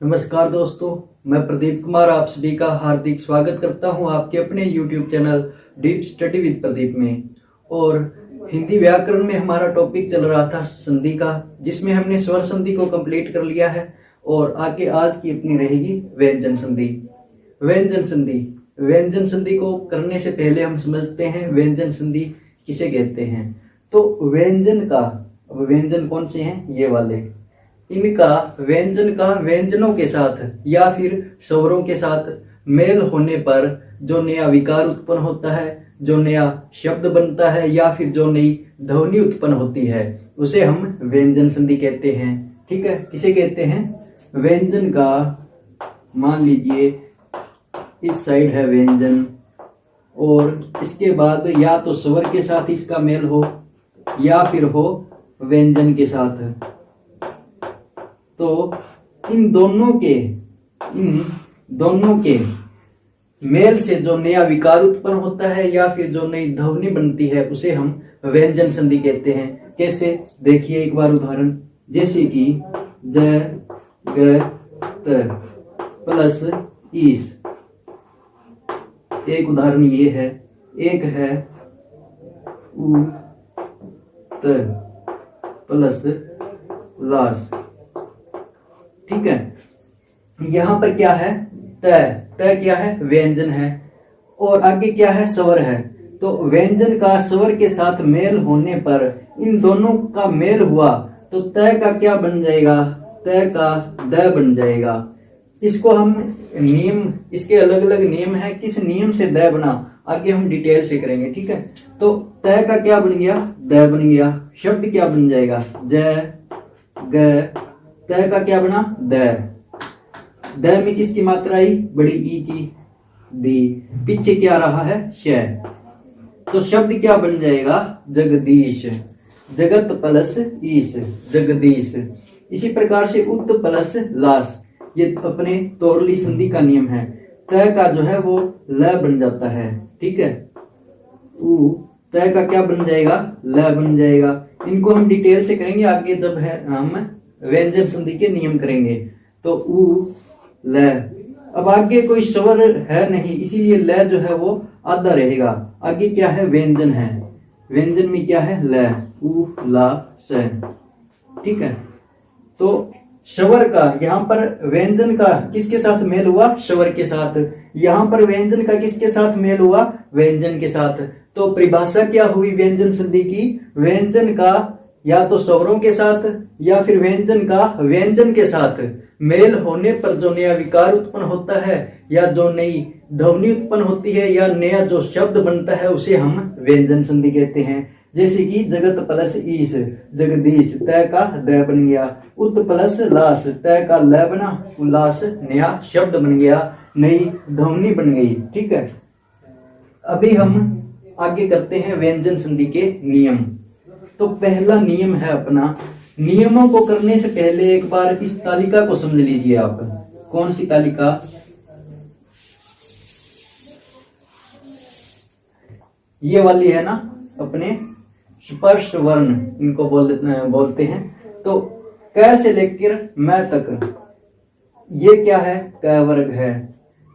नमस्कार दोस्तों, मैं प्रदीप कुमार आप सभी का हार्दिक स्वागत करता हूं आपके अपने YouTube channel deep study with Pradeep में। और हिंदी व्याकरण में हमारा टॉपिक चल रहा था संधि का, जिसमें हमने स्वर संधि को कंप्लीट कर लिया है और आगे आज की अपनी रहेगी व्यंजन संधि। व्यंजन संधि को करने से पहले हम समझते हैं व्यंजन संधि किसे कहते हैं। तो व्यंजन कौन से हैं? ये वाले। इनका व्यंजन का व्यंजनों के साथ या फिर स्वरों के साथ मेल होने पर जो नया विकार उत्पन्न होता है, जो नया शब्द बनता है या फिर जो नई ध्वनि उत्पन्न होती है, उसे हम व्यंजन संधि कहते हैं। ठीक है, किसे कहते हैं? व्यंजन का, मान लीजिए इस साइड है व्यंजन और इसके बाद या तो स्वर के साथ इसका मेल हो या फिर हो व्यंजन के साथ। तो इन दोनों के मेल से जो नया विकार उत्पन्न होता है या फिर जो नई ध्वनि बनती है, उसे हम व्यंजन संधि कहते हैं। कैसे? देखिए एक बार उदाहरण, जैसे कि ज ग त प्लस ईस। एक उदाहरण ये है, एक है उ त प्लस लास। ठीक है, यहां पर क्या है? तय क्या है? व्यंजन है। और आगे क्या है? स्वर है। तो व्यंजन का स्वर के साथ मेल होने पर इन दोनों का मेल हुआ तो तय का क्या बन जाएगा? तय का द बन जाएगा। इसको हम नियम, इसके अलग अलग नियम है, किस नियम से द बना आगे हम डिटेल से करेंगे। ठीक है, तो तय का क्या बन गया? द बन गया। शब्द क्या बन जाएगा? ज ग। तय का क्या बना? द में किसकी मात्रा आई? बड़ी ई की, दी। पीछे क्या रहा है? श। तो शब्द क्या बन जाएगा? जगदीश। जगत प्लस ईश, जगदीश। इसी प्रकार से उत प्लस लास, ये अपने तोरली संधि का नियम है। तय का जो है वो ल बन जाता है। ठीक है, तय का क्या बन जाएगा? ल बन जाएगा। इनको हम डिटेल से करेंगे आगे, जब है हम व्यंजन संधि के नियम करेंगे। तो उ ल। अब आगे कोई स्वर है नहीं, इसीलिए ल जो है वो आधा रहेगा। आगे क्या है? व्यंजन है। व्यंजन में क्या है? ल, उ ला स। ठीक है, तो स्वर का यहां पर व्यंजन का किसके साथ मेल हुआ? स्वर के साथ। यहां पर व्यंजन का किसके साथ मेल हुआ? व्यंजन के साथ। तो परिभाषा क्या हुई व्यंजन संधि की? व्यंजन का या तो स्वरों के साथ या फिर व्यंजन का व्यंजन के साथ मेल होने पर जो नया विकार उत्पन्न होता है या जो नई ध्वनि उत्पन्न होती है या नया जो शब्द बनता है, उसे हम व्यंजन संधि कहते हैं। जैसे कि जगत प्लस ईश, जगदीश। तय का द बन गया। उत प्लस लास, तय का ल बना, उल्लास नया शब्द बन गया, नई ध्वनि बन गई। ठीक है, अभी हम आगे करते हैं व्यंजन संधि के नियम। तो पहला नियम है अपना, नियमों को करने से पहले एक बार इस तालिका को समझ लीजिए आप। कौन सी तालिका? ये वाली है ना, अपने स्पर्श वर्ण इनको बोलते हैं। तो क से लेकर मैं तक ये क्या है? क वर्ग है,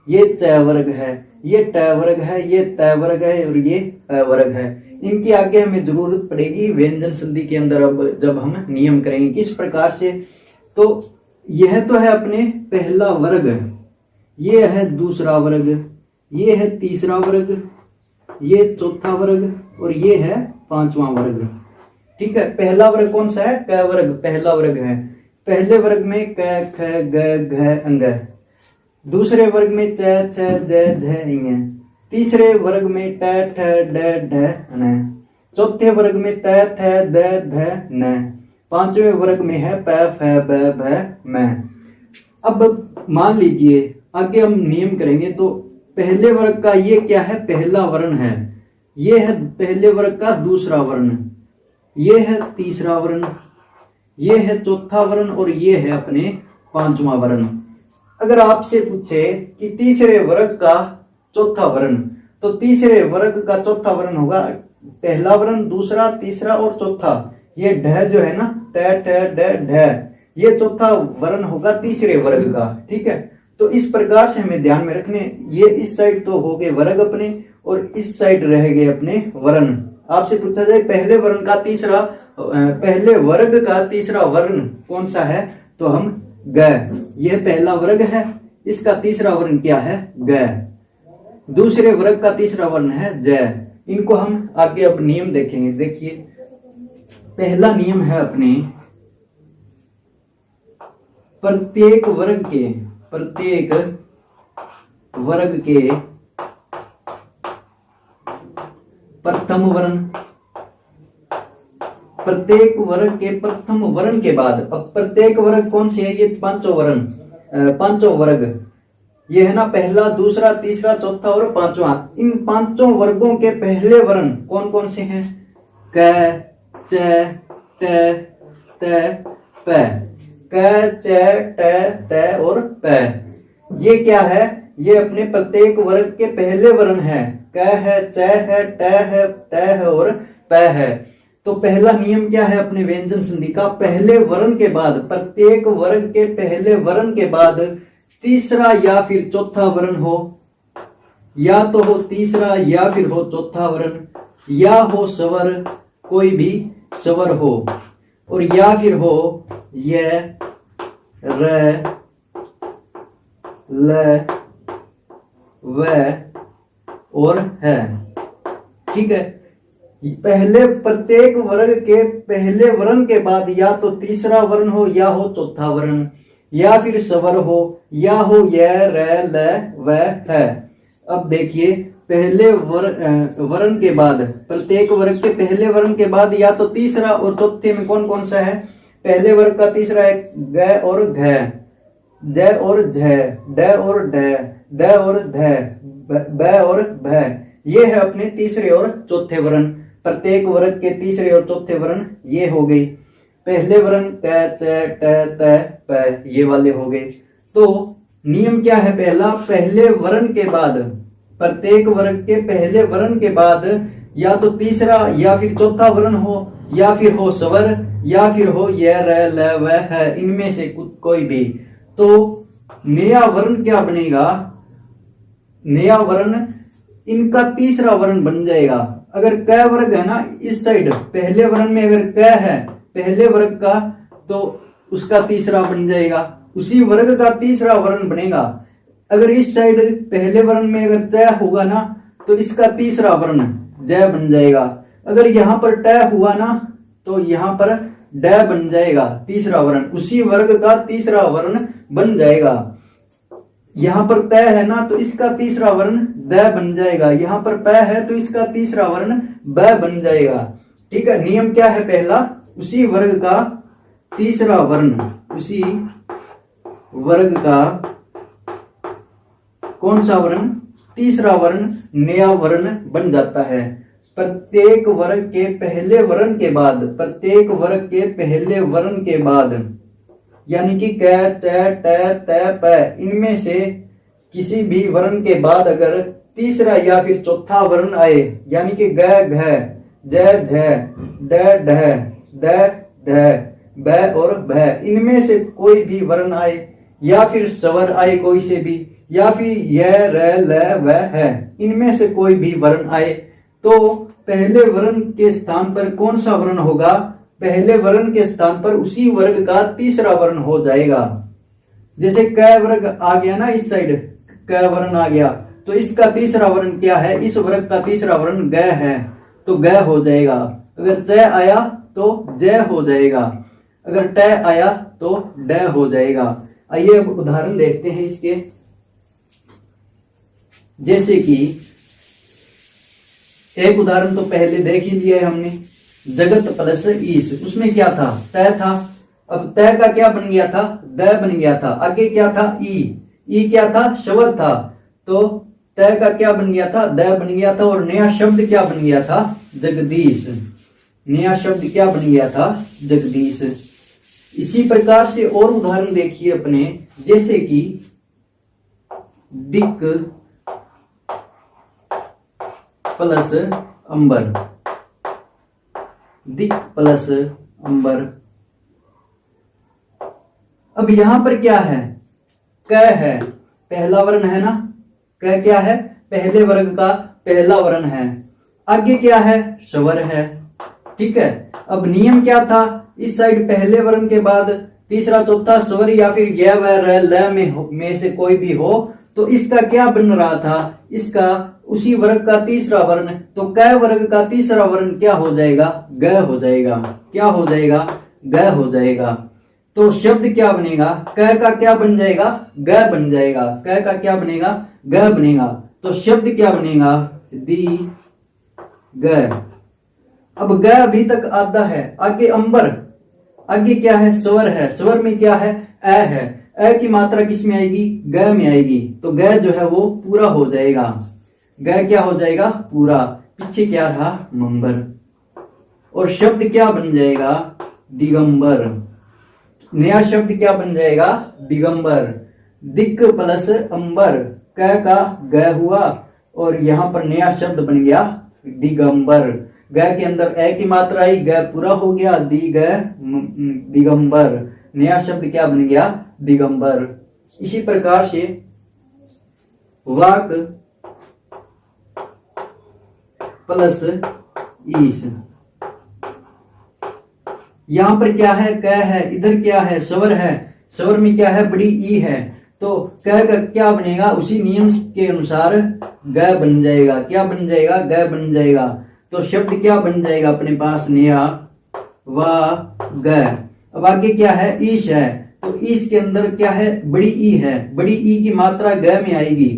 ये च वर्ग है, ये ट वर्ग है, ये त वर्ग है और ये अ वर्ग है। इनकी आगे हमें जरूरत पड़ेगी व्यंजन संधि के अंदर, अब जब हम नियम करेंगे किस प्रकार से। तो यह तो है अपने पहला वर्ग, ये है दूसरा वर्ग, ये है तीसरा वर्ग, ये चौथा वर्ग और ये है पांचवा वर्ग। ठीक है, पहला वर्ग कौन सा है? क वर्ग पहला वर्ग है। पहले वर्ग में क ख ग घ अंग। दूसरे वर्ग में च छ ज झ ञ। तीसरे वर्ग में ट ठ ड ढ न। चौथे वर्ग में त थ द ध न। पांचवें वर्ग में है प फ ब भ म। अब मान लीजिए आगे हम नियम करेंगे। तो पहले वर्ग का ये क्या है? पहला वर्ण है। ये है पहले वर्ग का दूसरा वर्ण, ये है तीसरा वर्ण, ये है चौथा वर्ण और ये है अपने पांचवा वर्ण। अगर आपसे पूछे कि तीसरे वर्ग का चौथा वर्ण, तो तीसरे वर्ग का चौथा वर्ण होगा पहला वर्ण, दूसरा, तीसरा और चौथा। ये ढ जो है ना, ट ट ड ढ, ये चौथा वर्ण होगा तीसरे वर्ग का। ठीक है, तो इस प्रकार से हमें ध्यान में रखने, ये इस साइड तो हो गए वर्ग अपने और इस साइड रह गए अपने वर्ण। आपसे पूछा जाए पहले वर्ण का तीसरा, पहले वर्ग का तीसरा वर्ण कौन सा है, तो हम ग, यह पहला वर्ग है, इसका तीसरा वर्ण क्या है, ग। दूसरे वर्ग का तीसरा वर्ण है ज। इनको हम आगे अब नियम देखेंगे। देखिए पहला नियम है अपने प्रत्येक वर्ग के प्रथम वर्ण, प्रत्येक वर्ग के प्रथम वर्ण के बाद, अब प्रत्येक वर्ग कौन से है, ये पांचों वर्ण, पांचों वर्ग, ये है ना पहला, दूसरा, तीसरा, चौथा और पांचवा। इन पांचों वर्गों के पहले वर्ण कौन कौन से हैं, क, च, ट, त, प। क, च, ट, त और प, ये क्या है, ये अपने प्रत्येक वर्ग के पहले वर्ण है। क है, च है, ट है, त है और प है। तो पहला नियम क्या है अपने व्यंजन संधि का, पहले वर्ण के बाद, प्रत्येक वर्ग के पहले वर्ण के बाद तीसरा या फिर चौथा वर्ण हो, या तो हो तीसरा या फिर हो चौथा वर्ण, या हो स्वर, कोई भी स्वर हो, और या फिर हो य, र, ल, व और है। ठीक है, पहले प्रत्येक वर्ग के पहले वर्ण के बाद या तो तीसरा वर्ण हो या हो चौथा वर्ण, या फिर स्वर हो, या हो य, र, ल, व, है। अब देखिए पहले वर्ण के बाद, प्रत्येक वर्ग के पहले वर्ण के बाद या तो तीसरा और चौथे में कौन कौन सा है, पहले वर्ग का तीसरा है ग और घ, ज और झ, ड और ढ, द और ध, ब और भ। ये है अपने तीसरे और चौथे वर्ण, प्रत्येक वर्ग के तीसरे और चौथे वर्ण ये हो गई। पहले वर्ण क, च, ट, त, प, ये वाले हो गए। तो नियम क्या है पहला, पहले वर्ण के बाद, प्रत्येक वर्ग के पहले वर्ण के बाद या तो तीसरा या फिर चौथा वर्ण हो, या फिर हो स्वर, या फिर हो य, र, ल, व, है, इनमें से कोई भी। तो नया वर्ण क्या बनेगा, नया वर्ण इनका तीसरा वर्ण बन जाएगा। अगर क वर्ग है ना इस साइड, पहले वर्ण में अगर क है पहले वर्ग का, तो उसका तीसरा बन जाएगा, उसी वर्ग का तीसरा वर्ण बनेगा। अगर इस साइड पहले वर्ण में अगर च होगा ना, तो इसका तीसरा वर्ण ज बन जाएगा। अगर यहाँ पर ट हुआ ना, तो यहाँ पर ड बन जाएगा, तीसरा वर्ण उसी वर्ग का तीसरा वर्ण बन जाएगा। यहाँ पर त है ना, तो इसका तीसरा वर्ण द बन जाएगा, यहाँ पर प है तो इसका तीसरा वर्ण ब बन जाएगा। ठीक है, नियम क्या है पहला, उसी वर्ग का तीसरा वर्ण, उसी वर्ग का कौन सा वर्ण, तीसरा वर्ण नया वर्ण बन जाता है। प्रत्येक वर्ग के पहले वर्ण के बाद, प्रत्येक वर्ग के पहले वर्ण के बाद, यानी कि क, च, ट, त, प, इनमें से किसी भी वर्ण के बाद अगर तीसरा या फिर चौथा वर्ण आए, यानी कि ग, घ, ज, झ, ड, ढ, द, ध, ब और भ, इनमें से कोई भी वर्ण आए, या फिर स्वर आए कोई से भी, या फिर य, र, ल, व, है, इनमें से कोई भी वर्ण आए, तो पहले वर्ण के स्थान पर कौन सा वर्ण होगा, पहले वर्ण के स्थान पर उसी वर्ग का तीसरा वर्ण हो जाएगा। जैसे क वर्ग आ गया ना इस साइड, क वर्ण आ गया, तो इसका तीसरा वर्ण क्या है, इस वर्ग का तीसरा वर्ण ग है, तो ग हो जाएगा। अगर च आया तो ज हो जाएगा, अगर ट आया तो ड हो जाएगा। आइए अब उदाहरण देखते हैं इसके। जैसे कि एक उदाहरण तो पहले देख ही लिया है हमने, जगत प्लस ईश, उसमें क्या था, तय था। अब तय का क्या बन गया था, द बन गया था। आगे क्या था, ई क्या था, स्वर था, तो तय का क्या बन गया था, द बन गया था। और नया शब्द क्या बन गया था, जगदीश। नया शब्द क्या बन गया था, जगदीश। इसी प्रकार से और उदाहरण देखिए अपने, जैसे कि दिक प्लस अंबर, दिक प्लस अंबर, अब यहां पर क्या है, क है, पहला वर्ण है ना, क क्या है, पहले वर्ग का पहला वर्ण है। आगे क्या है, स्वर है। ठीक है, अब नियम क्या था, इस साइड पहले वर्ण के बाद तीसरा चौथा स्वर या फिर य व र ल में से कोई भी हो, तो इसका क्या बन रहा था, इसका उसी वर्ग का तीसरा वर्ण, तो क वर्ग का तीसरा वर्ण क्या हो जाएगा, ग हो जाएगा। क्या हो जाएगा, ग हो जाएगा। तो शब्द क्या बनेगा, क का क्या बन जाएगा, ग बन जाएगा। क का क्या बनेगा, ग बनेगा। तो शब्द क्या बनेगा, दी ग। अब ग अभी तक आधा है, आगे अंबर, आगे क्या है, स्वर है। स्वर में क्या है, अ है। अ की मात्रा किस में आएगी, ग में आएगी। तो ग जो है वो पूरा हो जाएगा। ग क्या हो जाएगा, पूरा। पीछे क्या रहा, मंबर। और शब्द क्या बन जाएगा, दिगंबर। नया शब्द क्या बन जाएगा, दिगंबर। दिक प्लस अंबर, क का ग हुआ और यहां पर नया शब्द बन गया दिगंबर। ग के अंदर ए की मात्रा आई, ग पूरा हो गया, दिगंबर। नया शब्द क्या बन गया, दिगंबर। इसी प्रकार से वाक प्लस ईश, यहां पर क्या है, क है, इधर क्या है, स्वर है। स्वर में क्या है, बड़ी ई है। तो क का क्या बनेगा, उसी नियम के अनुसार ग बन जाएगा। क्या बन जाएगा, ग बन जाएगा। तो शब्द क्या बन जाएगा अपने पास, नया वा ग। अब आगे क्या है, ईश है। तो ईश के अंदर क्या है, बड़ी ई है। बड़ी ई की मात्रा ग में आएगी,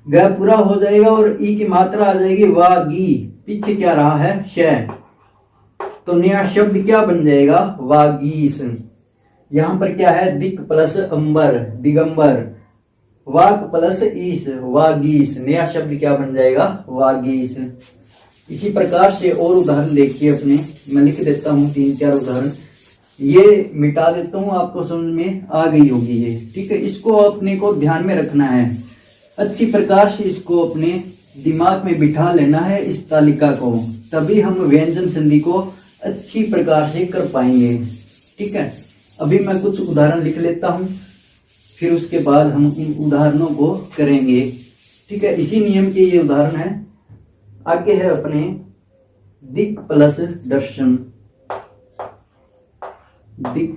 ग पूरा हो जाएगा और ई की मात्रा आ जाएगी वागी। पीछे क्या रहा है, श। तो नया शब्द क्या बन जाएगा, वागीश। यहां पर क्या है, दिक प्लस अंबर, दिगंबर। वाक प्लस ईश, वागीश। नया शब्द क्या बन जाएगा, वागीश। इसी प्रकार से और उदाहरण देखिए अपने, मैं लिख देता हूं 3-4 उदाहरण, ये मिटा देता हूं, आपको समझ में आ गई होगी ये। ठीक है, इसको अपने को ध्यान में रखना है, अच्छी प्रकार से इसको अपने दिमाग में बिठा लेना है इस तालिका को, तभी हम व्यंजन संधि को अच्छी प्रकार से कर पाएंगे। ठीक है, अभी मैं कुछ उदाहरण लिख लेता हूं, फिर उसके बाद हम इन उदाहरणों को करेंगे। ठीक है, इसी नियम के ये उदाहरण है। आगे है अपने दिक प्लस दर्शन, दिक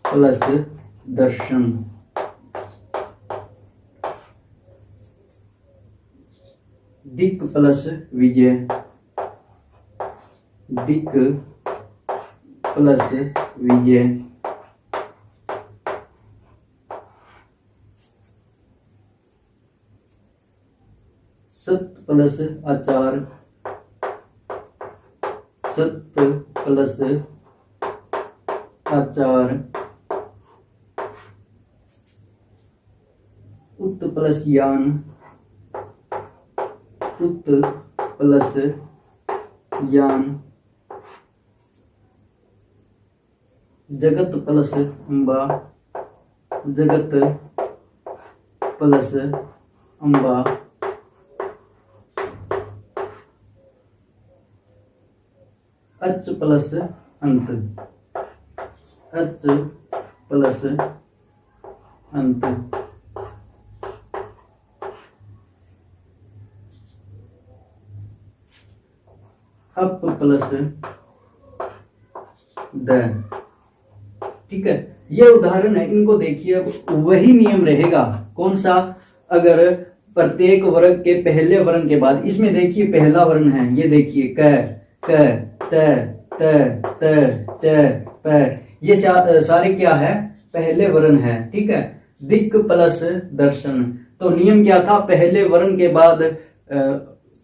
प्लस दर्शन। दिक प्लस विजय, दिक प्लस विजय। सत प्लस आचार, सत प्लस आचार। उत प्लस यान, उत प्लस यान। जगत प्लस अंबा, जगत प्लस अंबा। अच प्लस अंत, अच प्लस अंत। Up plus the. ठीक है, ये उदाहरण है, इनको देखिए। वही नियम रहेगा, कौन सा, अगर प्रत्येक वर्ग के पहले वर्ण के बाद, इसमें देखिए पहला वर्ण है, ये देखिए क, क, त, त, त, च, प, ये सारे क्या है, पहले वर्ण है। ठीक है, दिक प्लस दर्शन, तो नियम क्या था, पहले वर्ण के बाद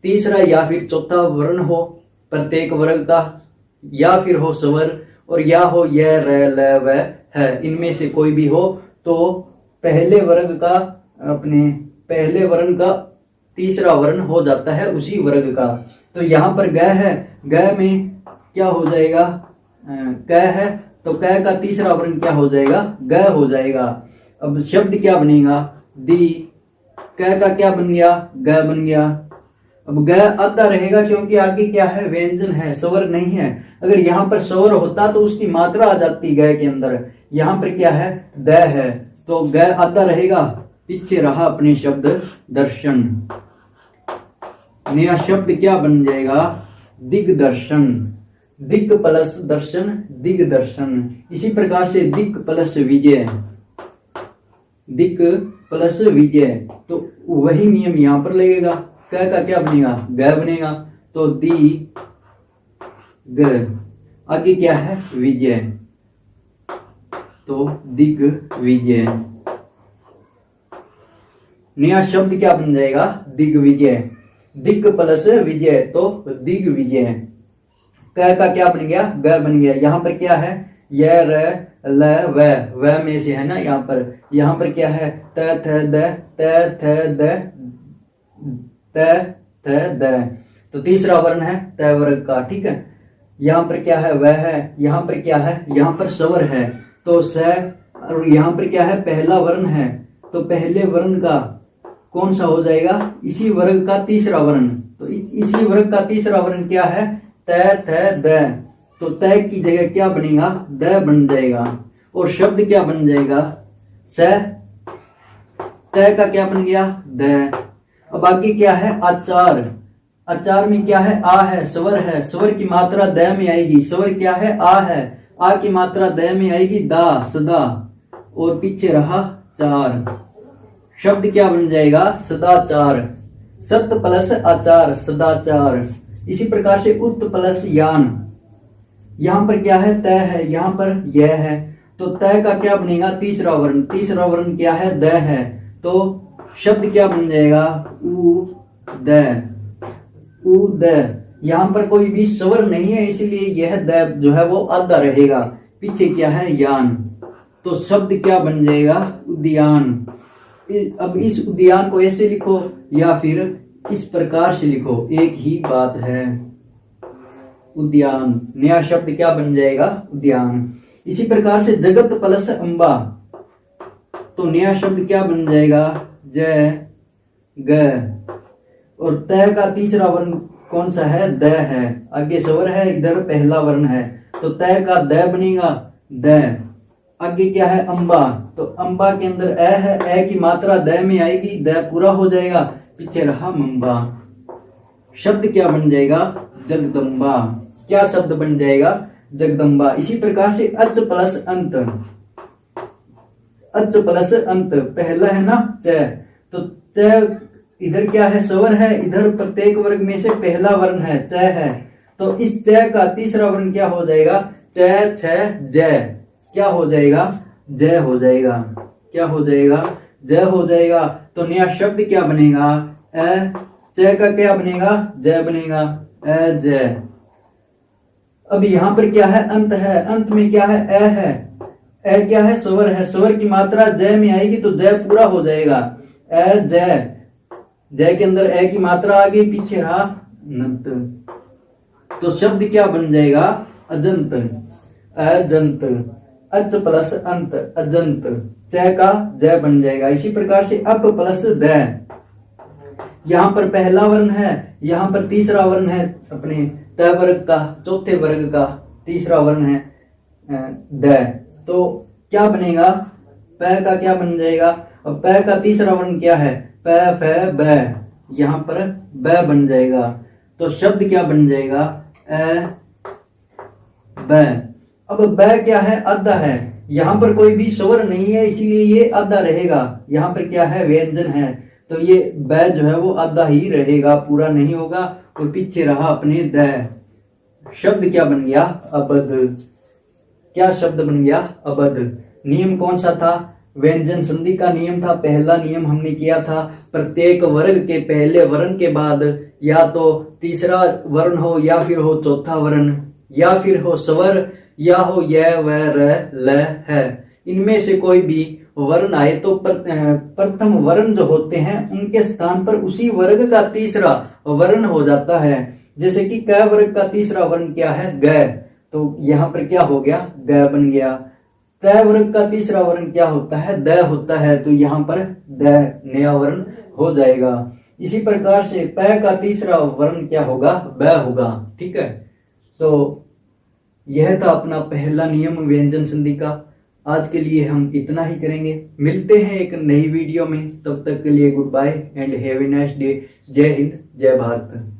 तीसरा या फिर चौथा वर्ण हो प्रत्येक वर्ग का, या फिर हो स्वर, और या हो य र ल व है, इनमें से कोई भी हो, तो पहले वर्ग का, अपने पहले वर्ण का तीसरा वर्ण हो जाता है उसी वर्ग का। तो यहाँ पर ग है, ग में क्या हो जाएगा, क है, तो क का तीसरा वर्ण क्या हो जाएगा, ग हो जाएगा। अब शब्द क्या बनेगा, दी। क का क्या बन गया, ग बन गया। अब ग आधा रहेगा क्योंकि आगे क्या है, व्यंजन है, स्वर नहीं है। अगर यहाँ पर स्वर होता तो उसकी मात्रा आ जाती ग के अंदर, यहाँ पर क्या है, द है, तो ग आधा रहेगा, पीछे रहा अपने शब्द दर्शन। नया शब्द क्या बन जाएगा, दिग्दर्शन। दिग प्लस दर्शन, दिग्दर्शन। इसी प्रकार से दिग प्लस विजय, दिग प्लस विजय, तो वही नियम यहां पर लगेगा। क का क्या बनेगा, ग बनेगा, तो दी ग, आगे क्या है, विजय, तो दिग विजय। नया शब्द क्या बन जाएगा, दिग्विजय। दिग प्लस विजय तो दिग्विजय। क का क्या बन गया, ग बन गया। यहाँ पर क्या है, य र ल व में से है ना, यहाँ पर क्या है, त थ द, त थ द, त थ द, तो तीसरा वर्ण है त वर्ग का, ठीक है। यहाँ पर क्या है, वह है, यहाँ पर क्या है, यहाँ पर स्वर है, तो स, और यहाँ पर क्या है, पहला वर्ण है, तो पहले वर्ण का कौन सा हो जाएगा, इसी वर्ग का तीसरा वर्ण, तो इसी वर्ग का तीसरा वर्ण क्या है, त थ द, तो त की जगह क्या बनेगा, द बन जाएगा, और शब्द क्या बन जाएगा, स, त का क्या बन गया, द। अब आगे क्या है, आचार। आचार में क्या है, आ है, स्वर है, स्वर की मात्रा द में आएगी, स्वर क्या है, आ है, आ की मात्रा द में आएगी, दा, सदा, और पीछे रहा चार, शब्द क्या बन जाएगा, सदाचार। सत प्लस आचार, सदाचार। इसी प्रकार से उत प्लस यान, यहां पर क्या है, त है, यहां पर यह है, तो त का क्या बनेगा, तीसरा वर्ण, तीसरा वर्ण क्या है, द है, तो शब्द क्या बन जाएगा, उ द, उ द। यहां पर कोई भी स्वर नहीं है, इसलिए यह द जो है वो आधा रहेगा, पीछे क्या है, यान, तो शब्द क्या बन जाएगा, उद्यान। अब इस उद्यान को ऐसे लिखो या फिर इस प्रकार से लिखो, एक ही बात है, उद्यान। नया शब्द क्या बन जाएगा, उद्यान। इसी प्रकार से जगत प्लस अंबा, तो नया शब्द क्या बन जाएगा, ज ग, और त का तीसरा वर्ण कौन सा है, द है, आगे स्वर है, इधर पहला वर्ण है, तो त का द बनेगा, द। आगे क्या है, अंबा, तो अंबा के अंदर ए है, ए की मात्रा द में आएगी, द पूरा हो जाएगा, पीछे रहा मंबा। शब्द क्या बन जाएगा, जगदम्बा। क्या शब्द बन जाएगा, जगदम्बा। इसी प्रकार से अच प्लस अंत, अच प्लस अंत, पहला है ना च, तो च इधर क्या है, स्वर है, इधर प्रत्येक वर्ग में से पहला वर्ण है, च है, तो इस च का तीसरा वर्ण क्या हो जाएगा, च छ ज, क्या हो जाएगा, ज हो जाएगा, क्या हो जाएगा, ज हो जाएगा। तो नया शब्द क्या बनेगा, अ, च का क्या बनेगा, ज बनेगा, अ ज। अब यहां पर क्या है, अंत है, अंत में क्या है, अ है, अ क्या है, स्वर है, स्वर की मात्रा ज में आएगी, तो ज पूरा हो जाएगा, अ ज। जय के अंदर ए की मात्रा आ गई, पीछे रहा नंत, तो शब्द क्या बन जाएगा, अजंत, अजंत। अच प्लस अंत, अजंत, च का ज बन जाएगा। इसी प्रकार से अप प्लस द, यहां पर पहला वर्ण है, यहां पर तीसरा वर्ण है, अपने त वर्ग का, चौथे वर्ग का तीसरा वर्ण है द, तो क्या बनेगा, प का क्या बन जाएगा, और प का तीसरा वर्ण क्या है, प फ ब, यहां पर ब बन जाएगा, तो शब्द क्या बन जाएगा, अ ब। अब ब क्या है, आधा है, यहां पर कोई भी स्वर नहीं है, इसीलिए ये आधा रहेगा। यहां पर क्या है, व्यंजन है, तो ये ब जो है वो आधा ही रहेगा, पूरा नहीं होगा, और पीछे रहा अपने द। शब्द क्या बन गया, अबध। क्या शब्द बन गया, अबध। नियम कौन सा था, व्यंजन संधि का नियम था। पहला नियम हमने किया था, प्रत्येक वर्ग के पहले वर्ण के बाद या तो तीसरा वर्ण हो, या फिर हो चौथा वर्ण, या फिर हो स्वर, या हो य व र ल है। इनमें से कोई भी वर्ण आए तो प्रथम वर्ण जो होते हैं उनके स्थान पर उसी वर्ग का तीसरा वर्ण हो जाता है। जैसे कि क वर्ग का तीसरा वर्ण क्या है, ग, तो यहाँ पर क्या हो गया, ग बन गया। त वर्ग का तीसरा वर्ण क्या होता है, द होता है, तो यहाँ पर द नया वर्ण हो जाएगा। इसी प्रकार से प का तीसरा वर्ण क्या होगा, ब होगा। ठीक है, तो यह था अपना पहला नियम व्यंजन संधि का। आज के लिए हम इतना ही करेंगे। मिलते हैं एक नई वीडियो में, तब तक के लिए good bye and have a nice day. जय हिंद, जय भारत।